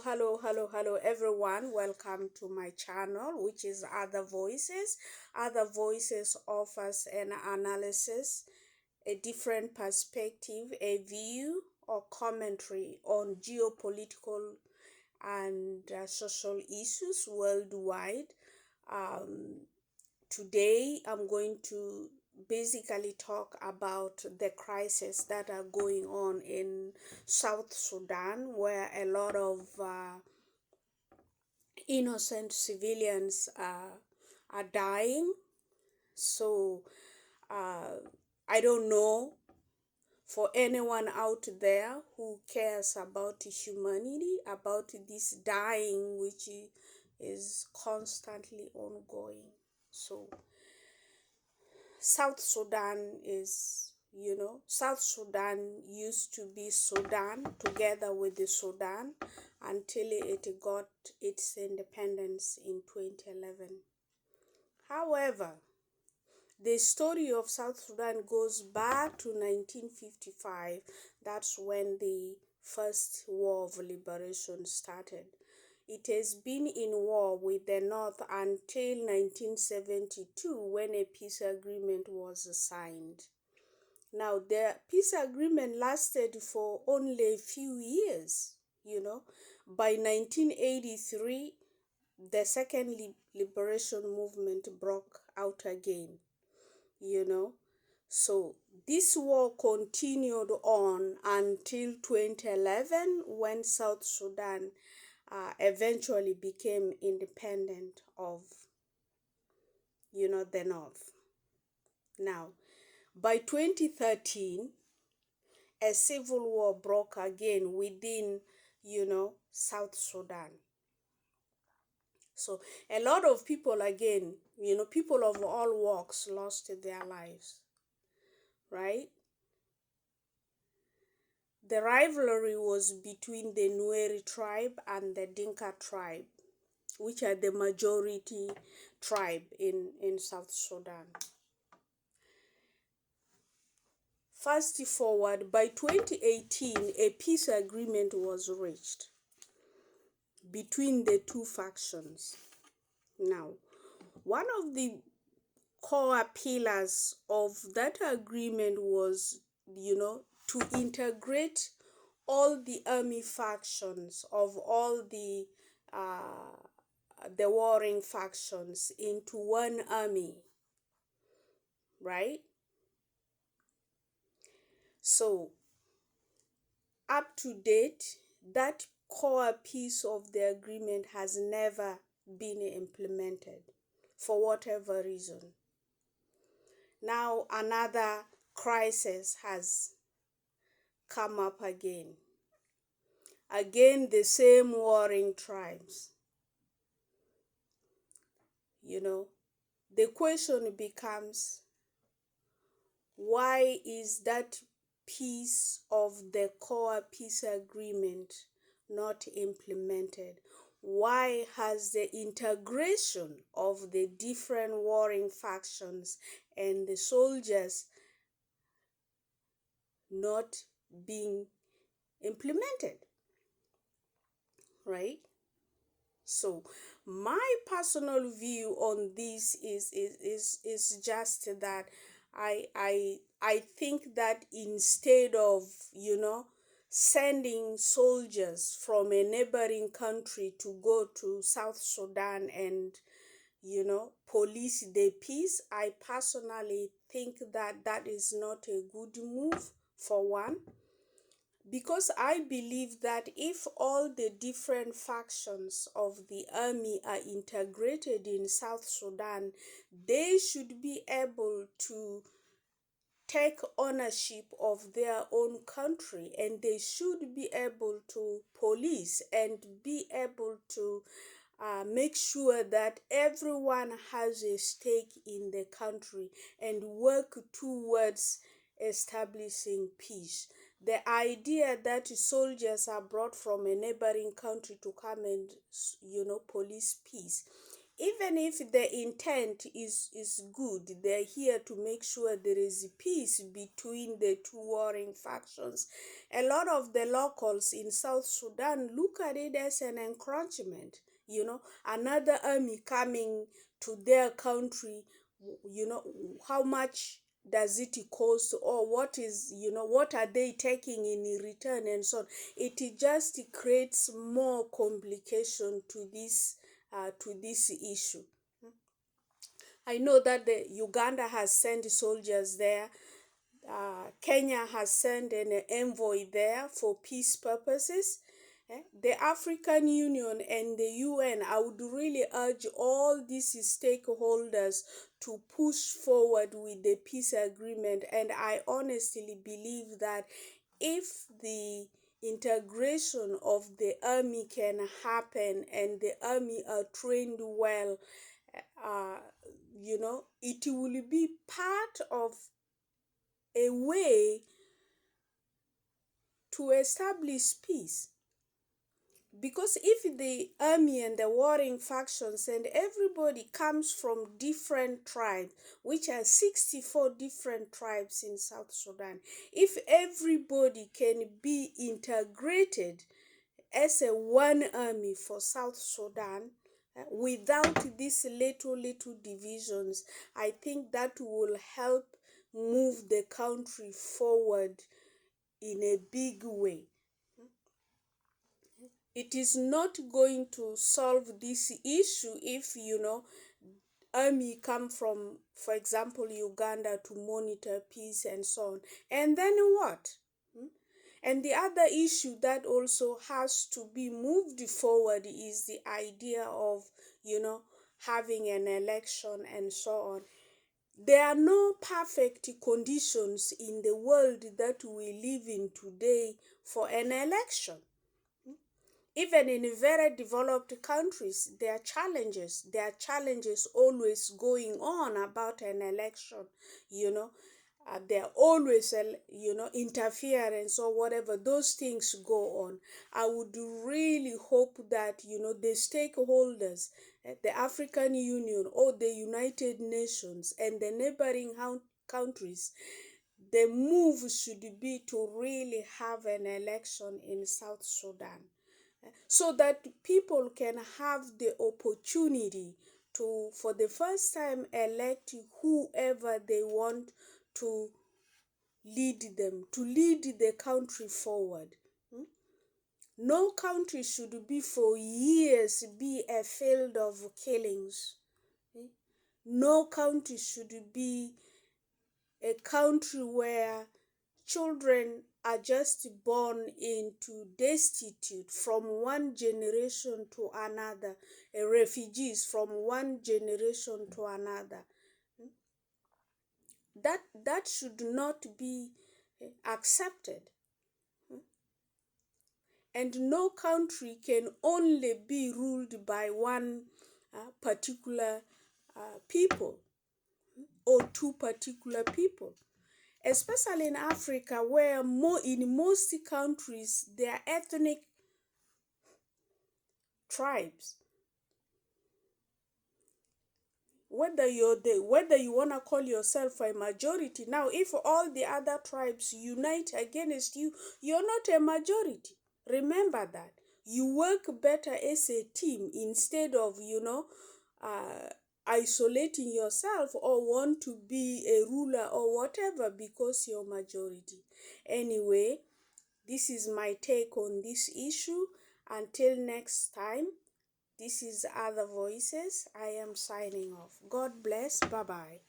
Hello, everyone. Welcome to my channel, which is Other Voices. Other Voices offers an analysis, a different perspective, a view, or commentary on geopolitical and social issues worldwide. Um, Today, I'm going to basically talk about the crisis that are going on in South Sudan, where a lot of innocent civilians are dying. So, uh, I don't know, for anyone out there who cares about humanity, about this dying, which is constantly ongoing. So, South Sudan South Sudan used to be Sudan together with the Sudan until it got its independence in 2011. However, the story of South Sudan goes back to 1955. That's when the first war of liberation started. It has been in war with the North until 1972 when a peace agreement was signed. Now, the peace agreement lasted for only a few years, By 1983, the second liberation movement broke out again, you know. So this war continued on until 2011 when South Sudan eventually became independent of, the North. Now, by 2013, a civil war broke again within, South Sudan. So a lot of people again, people of all walks lost their lives, right? The rivalry was between the Nueri tribe and the Dinka tribe, which are the majority tribe in South Sudan. Fast forward, by 2018, a peace agreement was reached between the two factions. Now, one of the core pillars of that agreement was, to integrate all the army factions of all the warring factions into one army, right? So, up to date, that core piece of the agreement has never been implemented for whatever reason. Now another crisis has come up again. Again, the same warring tribes. The question becomes, why is that piece of the core peace agreement not implemented? Why has the integration of the different warring factions and the soldiers not being implemented? Right? So my personal view on this is just that I think that instead of, sending soldiers from a neighboring country to go to South Sudan and, police the peace, I personally think that that is not a good move, for one, because I believe that if all the different factions of the army are integrated in South Sudan, they should be able to take ownership of their own country, and they should be able to police and be able to make sure that everyone has a stake in the country and work towards establishing peace. The idea that soldiers are brought from a neighboring country to come and, police peace even if the intent is good, they're here to make sure there is peace between the two warring factions. A lot of the locals in South Sudan look at it as an encroachment, another army coming to their country. How much does it cost, or what are they taking in return, and so on. It just creates more complication to this issue. I know that the Uganda has sent soldiers there. Kenya has sent an envoy there for peace purposes. The African Union and the UN, I would really urge all these stakeholders to push forward with the peace agreement. And I honestly believe that if the integration of the army can happen and the army are trained well, uh, it will be part of a way to establish peace. Because if the army and the warring factions and everybody comes from different tribes, which are 64 different tribes in South Sudan, if everybody can be integrated as a one army for South Sudan, without these little divisions, I think that will help move the country forward in a big way. It is not going to solve this issue if, army come from, for example, Uganda to monitor peace and so on. And then what? And the other issue that also has to be moved forward is the idea of, having an election and so on. There are no perfect conditions in the world that we live in today for an election. Even in very developed countries, there are challenges. There are challenges always going on about an election, there are always, interference or whatever. Those things go on. I would really hope that, the stakeholders, the African Union or the United Nations and the neighboring countries, the move should be to really have an election in South Sudan, so that people can have the opportunity to, for the first time, elect whoever they want to lead them, to lead the country forward. No country should be for years be a field of killings. No country should be a country where children are just born into destitute from one generation to another, refugees from one generation to another. That should not be accepted. And no country can only be ruled by one particular people or two particular people. Especially in Africa, where in most countries there are ethnic tribes. Whether you want to call yourself a majority, now if all the other tribes unite against you, you're not a majority. Remember that. You work better as a team instead of, isolating yourself or want to be a ruler or whatever because you're majority. Anyway, this is my take on this issue. Until next time, this is Other Voices. I am signing off. God bless. Bye-bye.